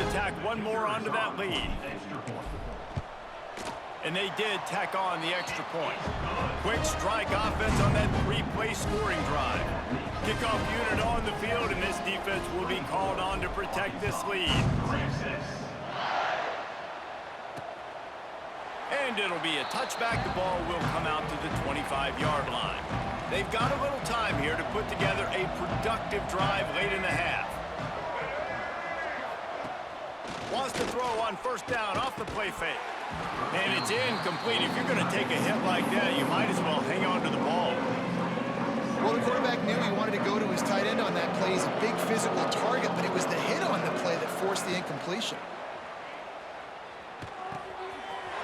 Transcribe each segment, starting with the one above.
to tack one more onto that lead. And they did tack on the extra point. Quick strike offense on that three-play scoring drive. Kickoff unit on the field, and this defense will be called on to protect this lead. And it'll be a touchback. The ball will come out to the 25-yard line. They've got a little time here to put together a productive drive late in the half. Wants to throw on first down off the play fake. And it's incomplete. If you're going to take a hit like that, you might as well hang on to the ball. Well, the quarterback knew he wanted to go to his tight end on that play. He's a big physical target, but it was the hit on the play that forced the incompletion.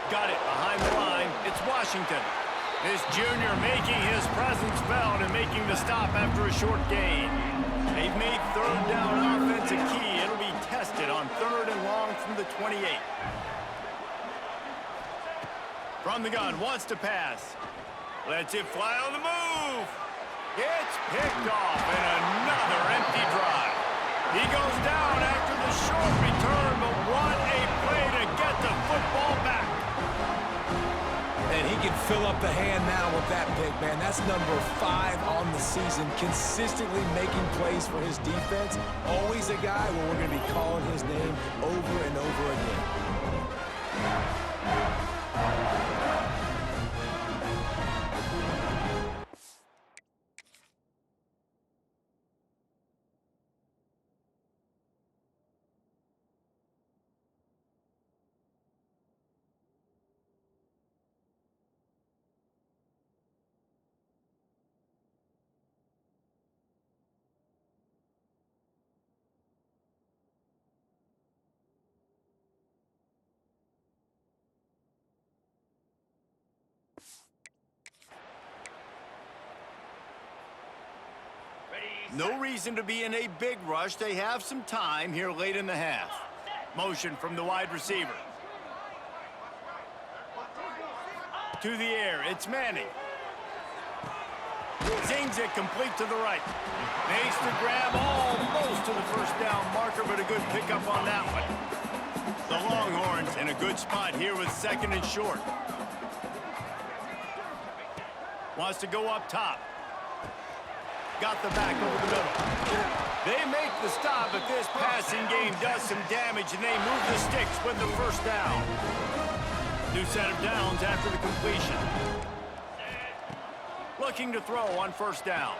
Got it behind the line. It's Washington. This junior making his presence felt and making the stop after a short gain. They've made third down offense a key. It'll be tested on third and long from the 28. From the gun, wants to pass. Lets it fly on the move. It's picked off, and another empty drive. He goes down after the short return, but what a play to get the football back. And he can fill up the hand now with that pick, man. That's number 5 on the season, consistently making plays for his defense. Always a guy where we're going to be calling his name over and over again. No reason to be in a big rush. They have some time here late in the half. Motion from the wide receiver. To the air, it's Manning. Zings it complete to the right. Makes the grab almost to the first down marker, but a good pickup on that one. The Longhorns in a good spot here with second and short. Wants to go up top. Got the back over the middle. They make the stop, but this passing game does some damage, and they move the sticks with the first down. New set of downs after the completion. Looking to throw on first down.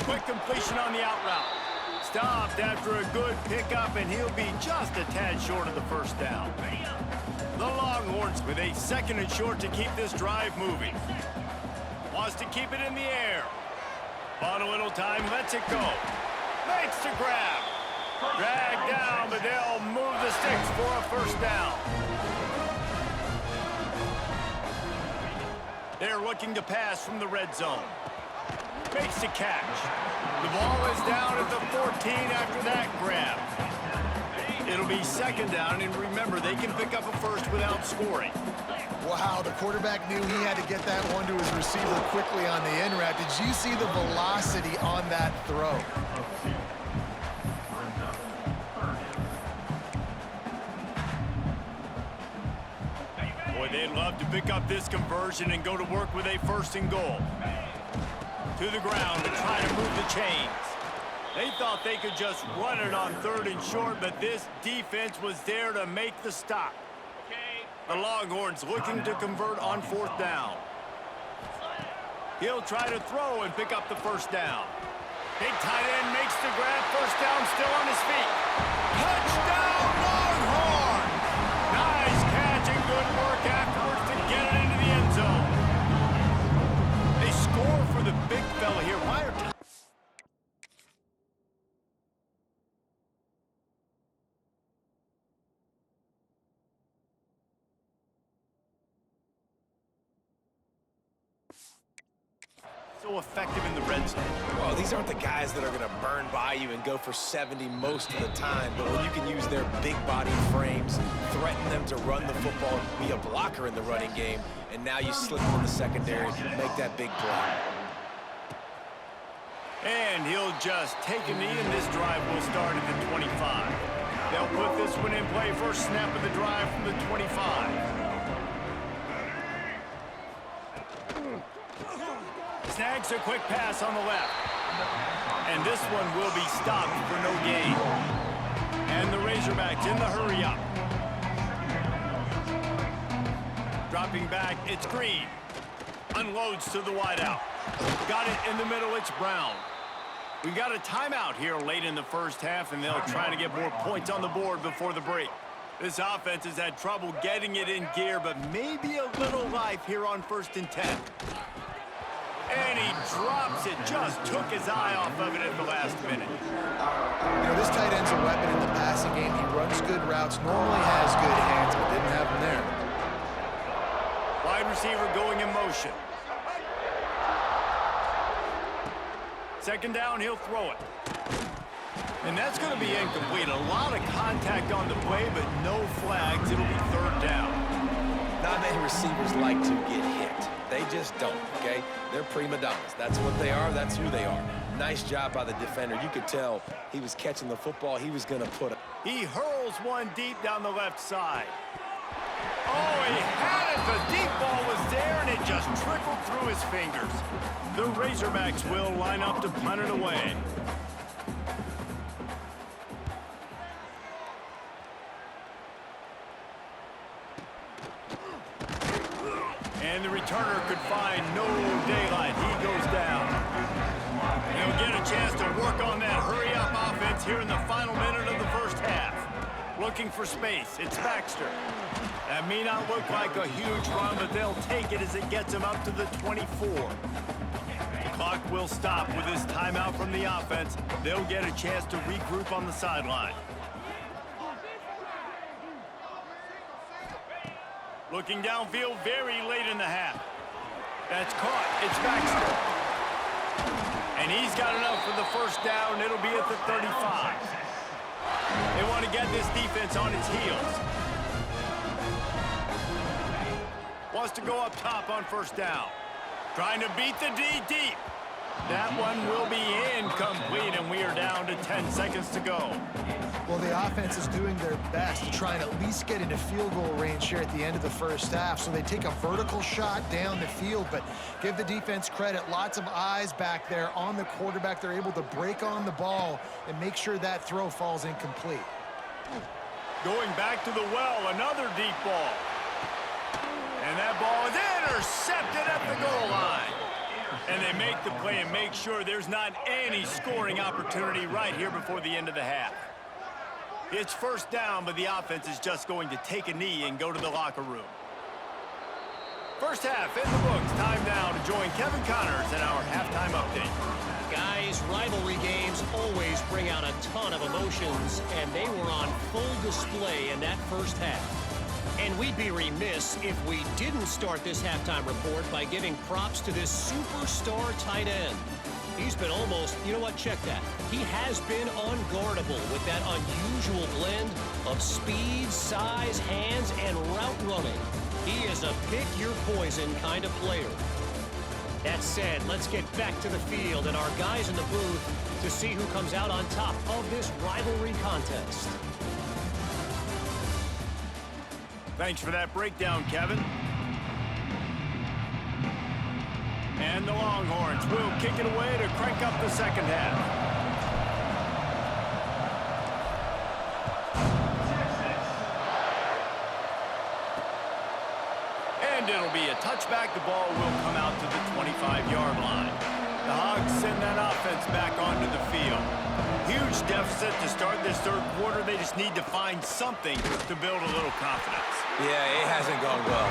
Quick completion on the out route. Stopped after a good pickup, and he'll be just a tad short of the first down. The Longhorns with a second and short to keep this drive moving. Wants to keep it in the air. Bought a little time, lets it go. Makes the grab. Dragged down, but they'll move the sticks for a first down. They're looking to pass from the red zone. Makes the catch. The ball is down at the 14 after that grab. It'll be second down, and remember, they can pick up a first without scoring. Wow, the quarterback knew he had to get that one to his receiver quickly on the in route. Did you see the velocity on that throw? Boy, they'd love to pick up this conversion and go to work with a first and goal. To the ground to try to move the chains. They thought they could just run it on third and short, but this defense was there to make the stop. The Longhorns looking to convert on fourth down. He'll try to throw and pick up the first down. Big tight end makes the grab. First down, still on his feet. Touchdown, Longhorns! Nice catch and good work afterwards to get it into the end zone. They score for the big fella here. Why are so effective in the red zone? Well, these aren't the guys that are going to burn by you and go for 70 most of the time, but when you can use their big body frames, threaten them to run the football, be a blocker in the running game, and now you slip them in the secondary, make that big play. And he'll just take a knee, and this drive will start at the 25. They'll put this This one in play, first snap of the drive from the 25. Snags a quick pass on the left. And this one will be stopped for no gain. And the Razorbacks in the hurry up. Dropping back, it's Green. Unloads to the wideout. Got it in the middle, it's Brown. We got a timeout here late in the first half, and they'll try to get more points on the board before the break. This offense has had trouble getting it in gear, but maybe a little life here on 1st and 10. And he drops it, just took his eye off of it at the last minute. You know, this tight end's a weapon in the passing game. He runs good routes, normally has good hands, but didn't have them there. Wide receiver going in motion. Second down, he'll throw it. And that's going to be incomplete. A lot of contact on the play, but no flags. It'll be 3rd down. Not many receivers like to get hit. They just don't, okay? They're prima donnas. That's what they are. That's who they are. Nice job by the defender. You could tell he was catching the football. He was going to put it. He hurls one deep down the left side. Oh, he had it. The deep ball was there, and it just trickled through his fingers. The Razorbacks will line up to punt it away. And the returner could find no daylight. He goes down. He'll get a chance to work on that hurry-up offense here in the final minute of the first half. Looking for space. It's Baxter. That may not look like a huge run, but they'll take it as it gets him up to the 24. The clock will stop with this timeout from the offense. They'll get a chance to regroup on the sideline. Looking downfield very late in the half. That's caught. It's Baxter. And he's got enough for the first down. It'll be at the 35. They want to get this defense on its heels. Wants to go up top on 1st down. Trying to beat the D deep. That one will be incomplete, and we are down to 10 seconds to go. Well, the offense is doing their best to try and at least get into field goal range here at the end of the first half. So they take a vertical shot down the field, but give the defense credit. Lots of eyes back there on the quarterback. They're able to break on the ball and make sure that throw falls incomplete. Going back to the well, another deep ball. And that ball is intercepted at the goal line. And they make the play and make sure there's not any scoring opportunity right here before the end of the half. It's 1st down, but the offense is just going to take a knee and go to the locker room. First half in the books. Time now to join Kevin Connors in our halftime update. Guys, rivalry games always bring out a ton of emotions, and they were on full display in that first half. And we'd be remiss if we didn't start this halftime report by giving props to this superstar tight end. He's been almost, you know what, check that. He has been unguardable with that unusual blend of speed, size, hands, and route running. He is a pick-your-poison kind of player. That said, let's get back to the field and our guys in the booth to see who comes out on top of this rivalry contest. Thanks for that breakdown, Kevin. And the Longhorns will kick it away to crank up the second half. And it'll be a touchback. The ball will come out to the 25-yard line. The Hogs send that offense back onto the field. Huge deficit to start this third quarter. They just need to find something to build a little confidence. Yeah, it hasn't gone well.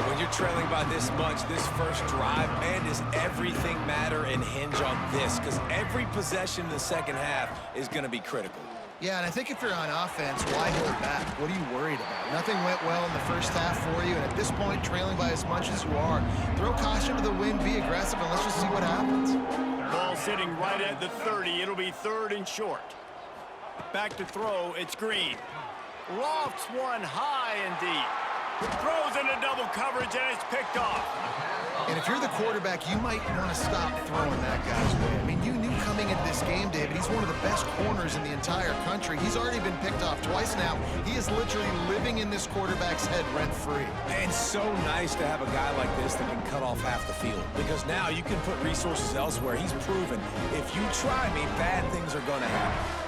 When you're trailing by this much, this first drive, man, does everything matter and hinge on this? Because every possession in the second half is going to be critical. Yeah, and I think if you're on offense, why hold back? What are you worried about? Nothing went well in the first half for you, and at this point, trailing by as much as you are, throw caution to the wind, be aggressive, and let's just see what happens. Ball sitting right at the 30. It'll be 3rd and short. Back to throw. It's Green. Lofts one high and deep. Throws into double coverage, and it's picked off. And if you're the quarterback, you might want to stop throwing that guy's way. I mean, you knew coming into this game, David, he's one of the best corners in the entire country. He's already been picked off twice now. He is literally living in this quarterback's head rent-free. And so nice to have a guy like this that can cut off half the field, because now you can put resources elsewhere. He's proven if you try me, bad things are going to happen.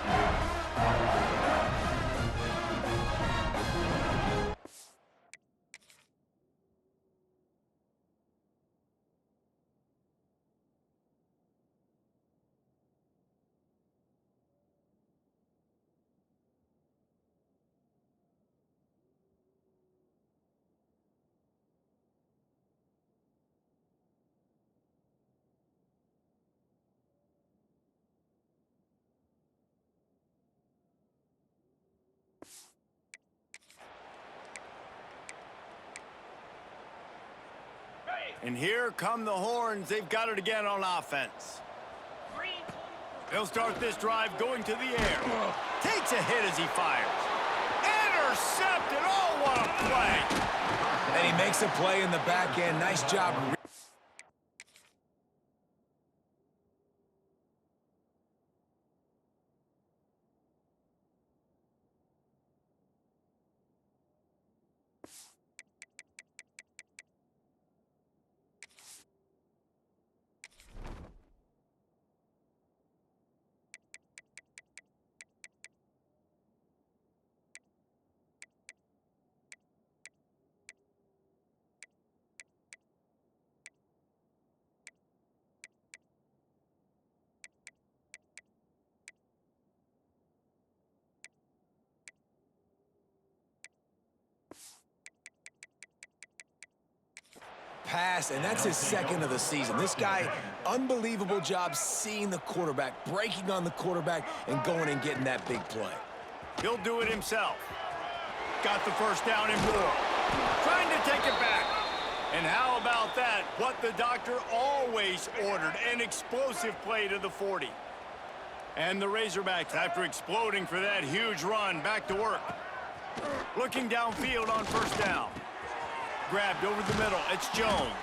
And here come the Horns. They've got it again on offense. They'll start this drive going to the air. Takes a hit as he fires. Intercepted. Oh, what a play. And he makes a play in the back end. Nice job. Pass, and that's his second of the season. This guy, unbelievable job seeing the quarterback, breaking on the quarterback, and going and getting that big play. He'll do it himself. Got the first down and more. Trying to take it back. And how about that? What the doctor always ordered, an explosive play to the 40. And the Razorbacks, after exploding for that huge run, back to work. Looking downfield on first down. Grabbed over the middle. It's Jones.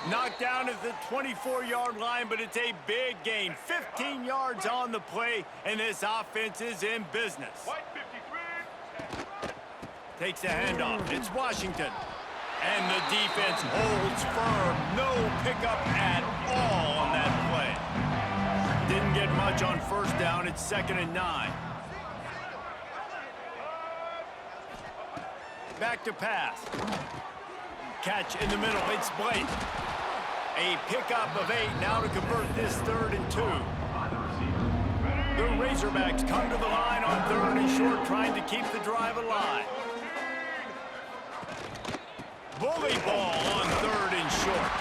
Knocked down at the 24-yard line, but it's a big gain. 15 yards on the play, and this offense is in business. Takes a handoff. It's Washington. And the defense holds firm. No pickup at all on that play. Didn't get much on first down. It's 2nd and 9. Back to pass. Catch in the middle. It's Blake. A pickup of 8 now to convert this 3rd and 2. The Razorbacks come to the line on 3rd and short, trying to keep the drive alive. Bully ball on 3rd and short.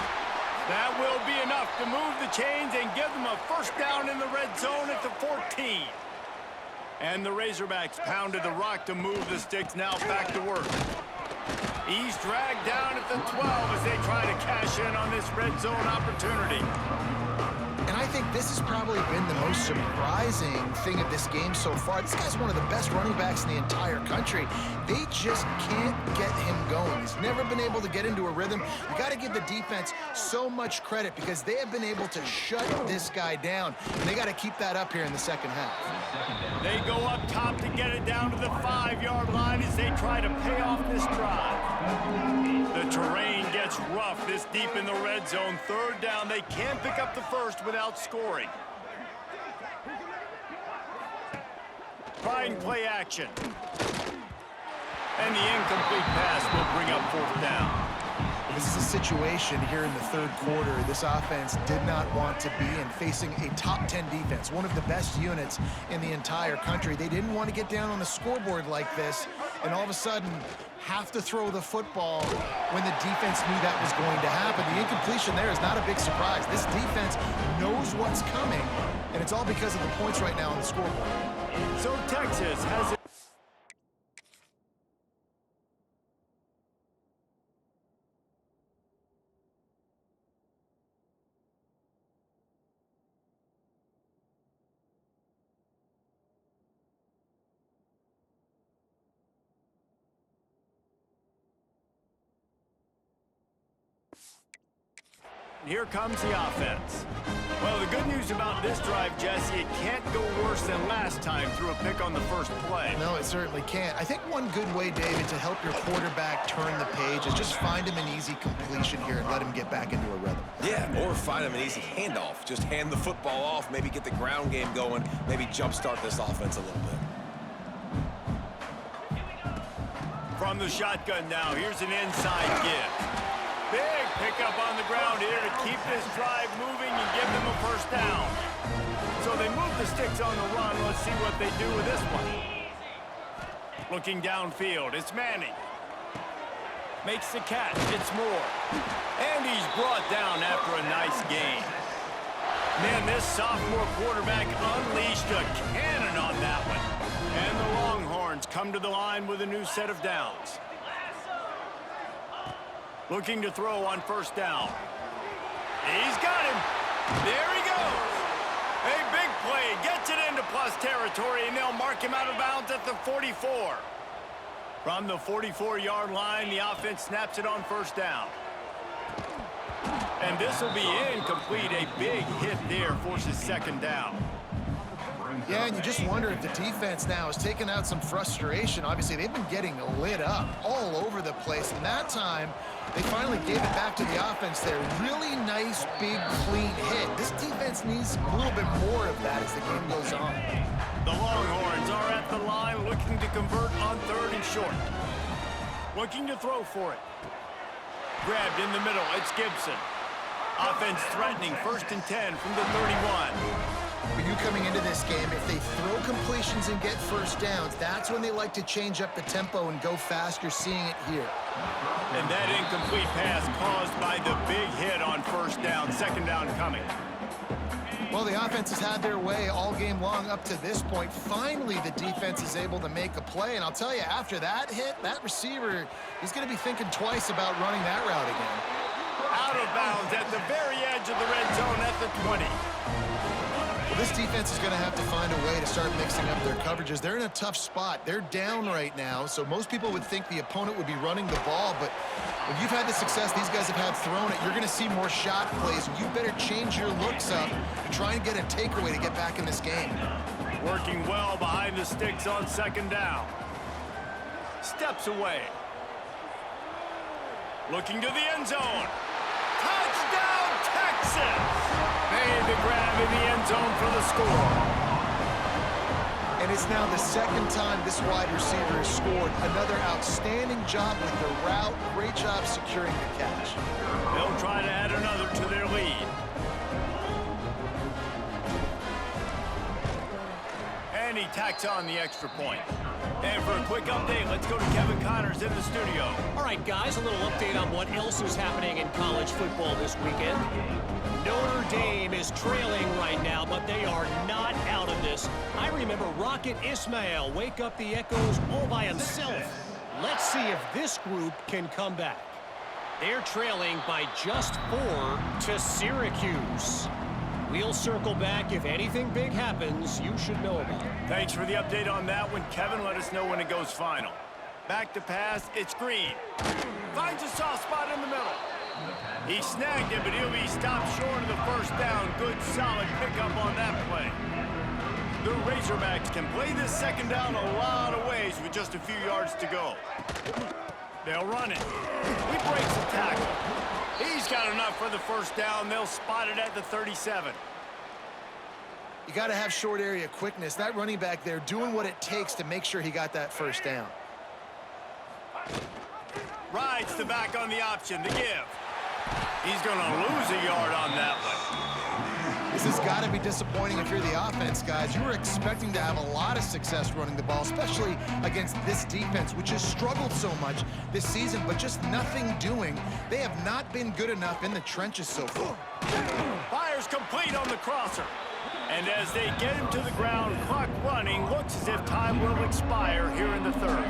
That will be enough to move the chains and give them a first down in the red zone at the 14. And the Razorbacks pounded the rock to move the sticks, now back to work. He's dragged down at the 12 as they try to cash in on this red zone opportunity. And I think this has probably been the most surprising thing of this game so far. This guy's one of the best running backs in the entire country. They just can't get him going. He's never been able to get into a rhythm. You got to give the defense so much credit because they have been able to shut this guy down. And they got to keep that up here in the second half. They go up top to get it down to the 5-yard line as they try to pay off this drive. The terrain gets rough this deep in the red zone. 3rd down, they can't pick up the first without scoring. Trying play action. And the incomplete pass will bring up 4th down. This is a situation here in the 3rd quarter this offense did not want to be in, facing a top 10 defense, one of the best units in the entire country. They didn't want to get down on the scoreboard like this and all of a sudden have to throw the football when the defense knew that was going to happen. The incompletion there is not a big surprise. This defense knows what's coming, and it's all because of the points right now on the scoreboard. So Texas has it. Here comes the offense. Well, the good news about this drive, Jesse, it can't go worse than last time through a pick on the first play. No, it certainly can't. I think one good way, David, to help your quarterback turn the page is just find him an easy completion here and let him get back into a rhythm. Yeah, or find him an easy handoff. Just hand the football off, maybe get the ground game going, maybe jumpstart this offense a little bit. From the shotgun now, here's an inside give. Big pickup on the ground here to keep this drive moving and give them a first down. So they move the sticks on the run. Let's see what they do with this one. Looking downfield, it's Manning. Makes the catch, it's Moore. And he's brought down after a nice gain. Man, this sophomore quarterback unleashed a cannon on that one. And the Longhorns come to the line with a new set of downs. Looking to throw on first down. He's got him. There he goes. A big play. Gets it into plus territory, and they'll mark him out of bounds at the 44. From the 44-yard line, the offense snaps it on first down. And this will be incomplete. A big hit there forces second down. Yeah, and you just wonder if the defense now has taken out some frustration. Obviously, they've been getting lit up all over the place. And that time, they finally gave it back to the offense there. Really nice, big, clean hit. This defense needs a little bit more of that as the game goes on. The Longhorns are at the line looking to convert on third and short. Looking to throw for it. Grabbed in the middle. It's Gibson. Offense threatening, 1st and 10 from the 31. For you coming into this game, if they throw completions and get first downs, that's when they like to change up the tempo and go fast. You're seeing it here. And that incomplete pass caused by the big hit on first down. Second down coming. Well, the offense has had their way all game long up to this point. Finally, the defense is able to make a play. And I'll tell you, after that hit, that receiver, he's going to be thinking twice about running that route again. Out of bounds at the very edge of the red zone at the 20. This defense is going to have to find a way to start mixing up their coverages. They're in a tough spot. They're down right now, so most people would think the opponent would be running the ball, but when you've had the success these guys have had throwing it, you're going to see more shot plays. You better change your looks up to try and get a takeaway to get back in this game. Working well behind the sticks on second down. Steps away. Looking to the end zone. Touchdown, Texas! Made the grab in the end zone for the score. And it's now the second time this wide receiver has scored. Another outstanding job with the route. Great job securing the catch. They'll try to add another to their lead. And he tacks on the extra point. And for a quick update, let's go to Kevin Connors in the studio. All right, guys, a little update on what else is happening in college football this weekend. Notre Dame is trailing right now, but they are not out of this. I remember Rocket Ismail wake up the echoes all by himself. Let's see if this group can come back. They're trailing by just 4 to Syracuse. We'll circle back. If anything big happens, you should know about it. Thanks for the update on that one, Kevin. Let us know when it goes final. Back to pass, it's Green. Finds a soft spot in the middle. He snagged it, but he'll be stopped short of the first down. Good, solid pickup on that play. The Razorbacks can play this second down a lot of ways with just a few yards to go. They'll run it. He breaks the tackle. He's got enough for the first down. They'll spot it at the 37. You got to have short area quickness. That running back there doing what it takes to make sure he got that first down. Rides the back on the option, the give. He's going to lose a yard on that one. This has got to be disappointing if you're the offense, guys. You were expecting to have a lot of success running the ball, especially against this defense, which has struggled so much this season, but just nothing doing. They have not been good enough in the trenches so far. Fires complete on the crosser. And as they get him to the ground, clock running, looks as if time will expire here in the third.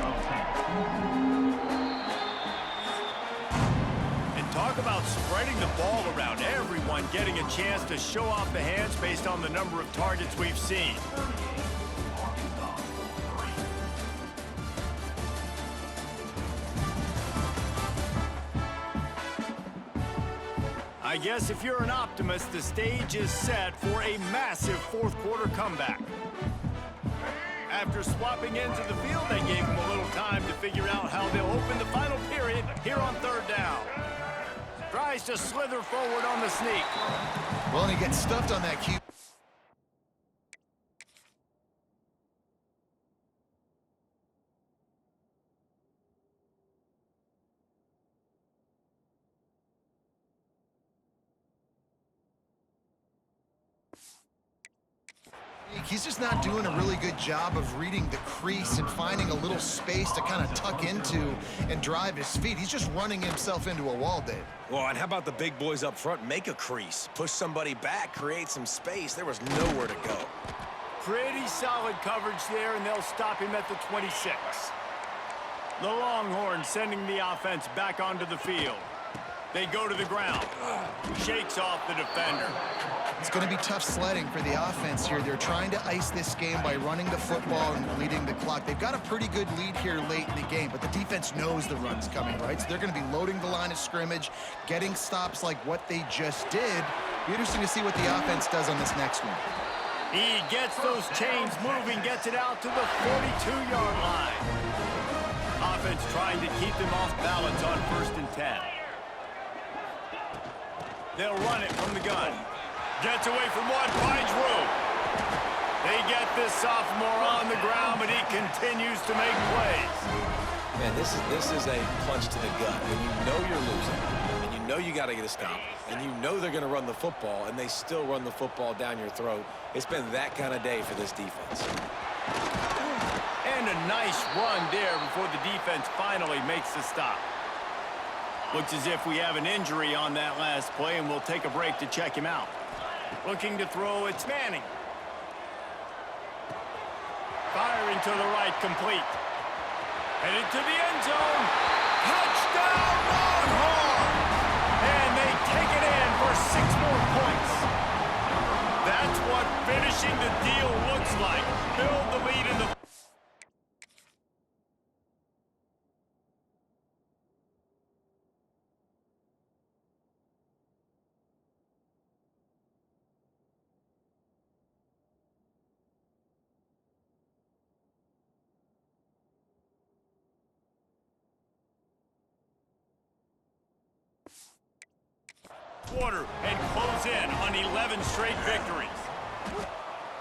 Talk about spreading the ball around, everyone getting a chance to show off the hands based on the number of targets we've seen. I guess if you're an optimist, the stage is set for a massive fourth-quarter comeback. After swapping into the field, they gave him a little time to figure out how they'll open the final period here on third down. Tries to slither forward on the sneak. Well, and he gets stuffed on that QB. He's just not doing a really good job of reading the crease and finding a little space to kind of tuck into and drive his feet. He's just running himself into a wall, Dave. Well, and how about the big boys up front? Make a crease, push somebody back, create some space. There was nowhere to go. Pretty solid coverage there, and they'll stop him at the 26. The Longhorns sending the offense back onto the field. They go to the ground. Shakes off the defender. It's going to be tough sledding for the offense here. They're trying to ice this game by running the football and bleeding the clock. They've got a pretty good lead here late in the game, but the defense knows the run's coming, right? So they're going to be loading the line of scrimmage, getting stops like what they just did. Be interesting to see what the offense does on this next one. He gets those chains moving, gets it out to the 42-yard line. Offense trying to keep them off balance on 1st and 10. They'll run it from the gun. Gets away from one, finds room. They get this sophomore on the ground, but he continues to make plays. Man, this is a punch to the gut. When you know you're losing, and you know you got to get a stop, and you know they're going to run the football, and they still run the football down your throat. It's been that kind of day for this defense. And a nice run there before the defense finally makes the stop. Looks as if we have an injury on that last play, and we'll take a break to check him out. Looking to throw, it's Manning. Firing to the right, complete. Headed to the end zone. Touchdown, Longhorns! And they take it in for 6 more points. That's what finishing the deal looks like. Build the lead in the... quarter and close in on 11 straight victories.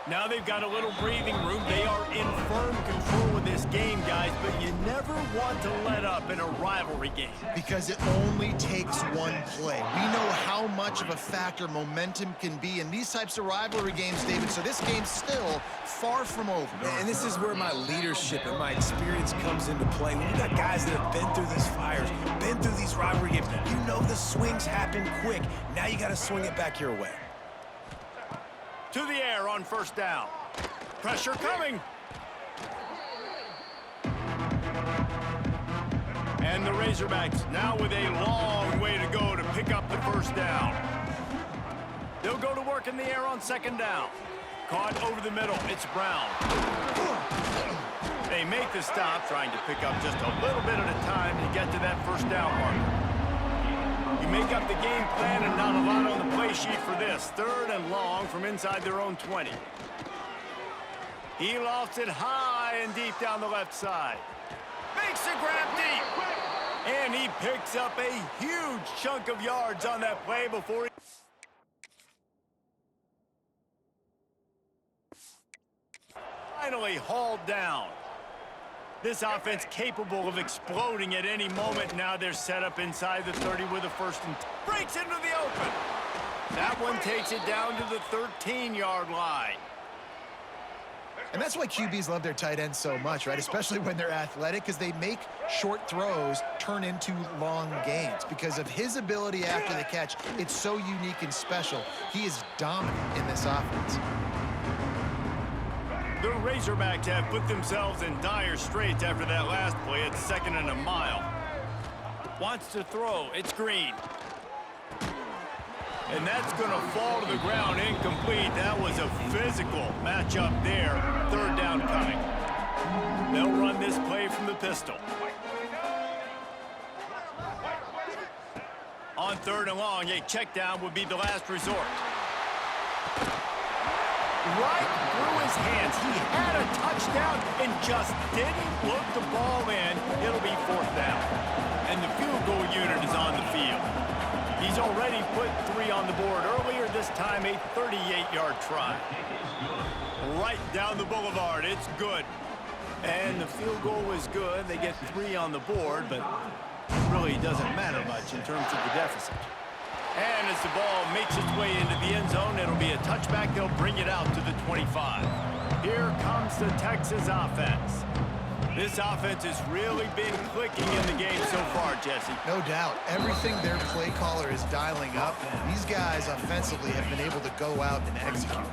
Now they've got a little breathing room. They are in firm control of this game, guys, but you never want to let up in a rivalry game. Because it only takes one play. We know how much of a factor momentum can be in these types of rivalry games, David, so this game's still far from over. And this is where my leadership and my experience comes into play. When you got guys that have been through these fires, been through these rivalry games, you know the swings happen quick. Now you got to swing it back your way. To the air on 1st down. Pressure coming. And the Razorbacks now with a long way to go to pick up the 1st down. They'll go to work in the air on 2nd down. Caught over the middle. It's Brown. They make the stop, trying to pick up just a little bit at a time to get to that 1st down marker. You make up the game plan and not a lot on the play sheet for this. 3rd and long from inside their own 20. He lofts it high and deep down the left side. Makes a grab deep. And he picks up a huge chunk of yards on that play before he... finally hauled down. This offense capable of exploding at any moment. Now they're set up inside the 30 with a 1st and... breaks into the open. That one takes it down to the 13-yard line. And that's why QBs love their tight ends so much, right? Especially when they're athletic, because they make short throws turn into long gains. Because of his ability after the catch, it's so unique and special. He is dominant in this offense. The Razorbacks have put themselves in dire straits after that last play at 2nd and a mile. Wants to throw. It's Green. And that's going to fall to the ground incomplete. That was a physical matchup there. 3rd down coming. They'll run this play from the pistol. On 3rd and long, a check down would be the last resort. Right through his hands. He had a touchdown and just didn't look the ball in. It'll be 4th down. And the field goal unit is on the field. He's already put 3 on the board earlier, this time a 38-yard try. Right down the boulevard, it's good. And the field goal is good. They get 3 on the board, but it really doesn't matter much in terms of the deficit. And as the ball makes its way into the end zone, it'll be a touchback. They'll bring it out to the 25. Here comes the Texas offense. This offense has really been clicking in the game so far, Jesse. No doubt. Everything their play caller is dialing up, these guys offensively have been able to go out and execute.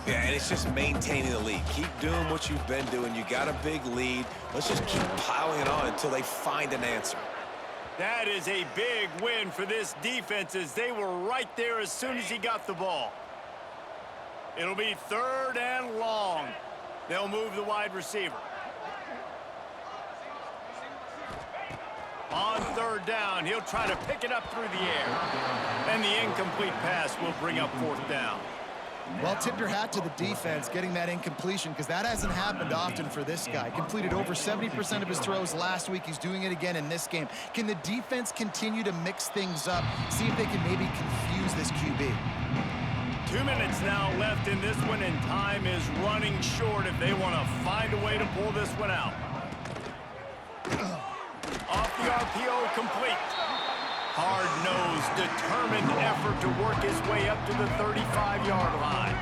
Yeah, and it's just maintaining the lead. Keep doing what you've been doing. You got a big lead. Let's just keep piling it on until they find an answer. That is a big win for this defense as they were right there as soon as he got the ball. It'll be 3rd and long. They'll move the wide receiver. On 3rd down, he'll try to pick it up through the air. And the incomplete pass will bring up 4th down. Well, tip your hat to the defense getting that incompletion because that hasn't happened often for this guy. Completed over 70% of his throws last week. He's doing it again in this game. Can the defense continue to mix things up? See if they can maybe confuse this QB. 2 minutes now left in this one, and time is running short if they want to find a way to pull this one out. Off the RPO, complete. Hard-nosed, determined effort to work his way up to the 35-yard line.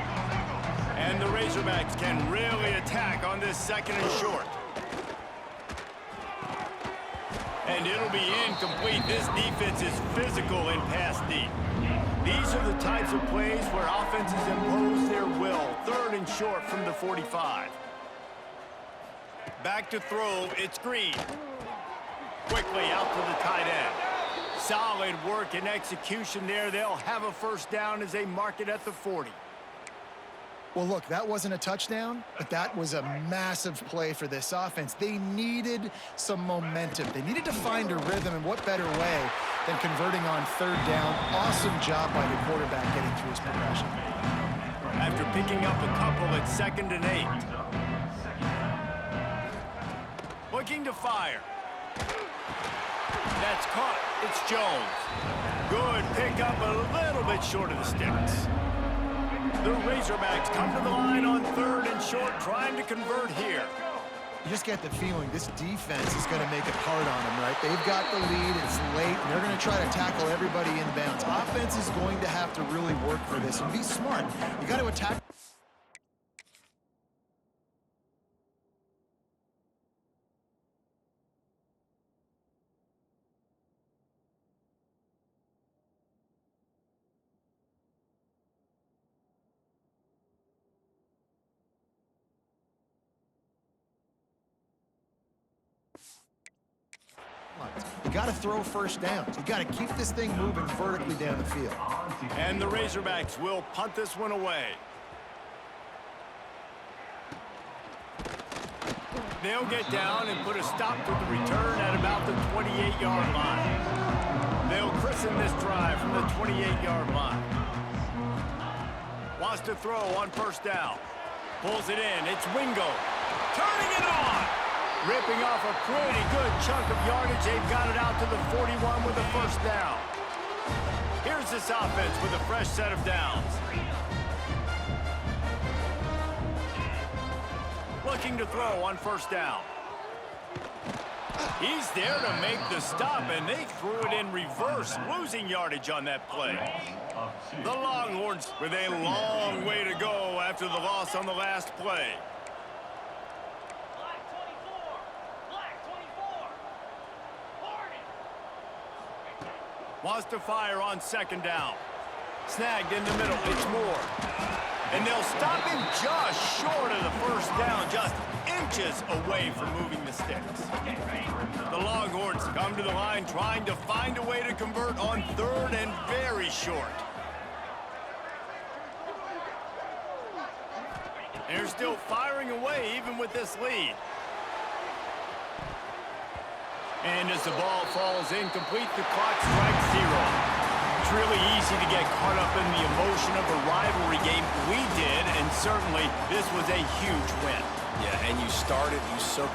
And the Razorbacks can really attack on this 2nd and short. And it'll be incomplete. This defense is physical in pass deep. These are the types of plays where offenses impose their will. 3rd and short from the 45. Back to throw, it's Green. Quickly out to the tight end. Solid work and execution there. They'll have a 1st down as they mark it at the 40. Well, look, that wasn't a touchdown, but that was a massive play for this offense. They needed some momentum. They needed to find a rhythm, and what better way than converting on 3rd down. Awesome job by the quarterback getting through his progression. After picking up a couple at 2nd and 8. Looking to fire. That's caught. It's Jones. Good pickup, a little bit short of the sticks. The Razorbacks come to the line on 3rd and short, trying to convert here. You just get the feeling this defense is going to make it hard on them, right? They've got the lead, it's late, and they're going to try to tackle everybody inbounds. Offense is going to have to really work for this and be smart. You got to attack. You got to throw 1st down. You got to keep this thing moving vertically down the field. And the Razorbacks will punt this one away. They'll get down and put a stop to the return at about the 28-yard line. They'll christen this drive from the 28-yard line. Wants to throw on 1st down. Pulls it in. It's Wingo. Turning it on. Ripping off a pretty good chunk of yardage. They've got it out to the 41 with a 1st down. Here's this offense with a fresh set of downs. Looking to throw on 1st down. He's there to make the stop, and they threw it in reverse, losing yardage on that play. The Longhorns with a long way to go after the loss on the last play. Wants to fire on 2nd down. Snagged in the middle. It's Moore. And they'll stop him just short of the 1st down, just inches away from moving the sticks. The Longhorns come to the line trying to find a way to convert on 3rd and very short. They're still firing away even with this lead. And as the ball falls incomplete, the clock strikes 0. really easy to get caught up in the emotion of a rivalry game. We did, and certainly this was a huge win. Yeah, and you started, you circled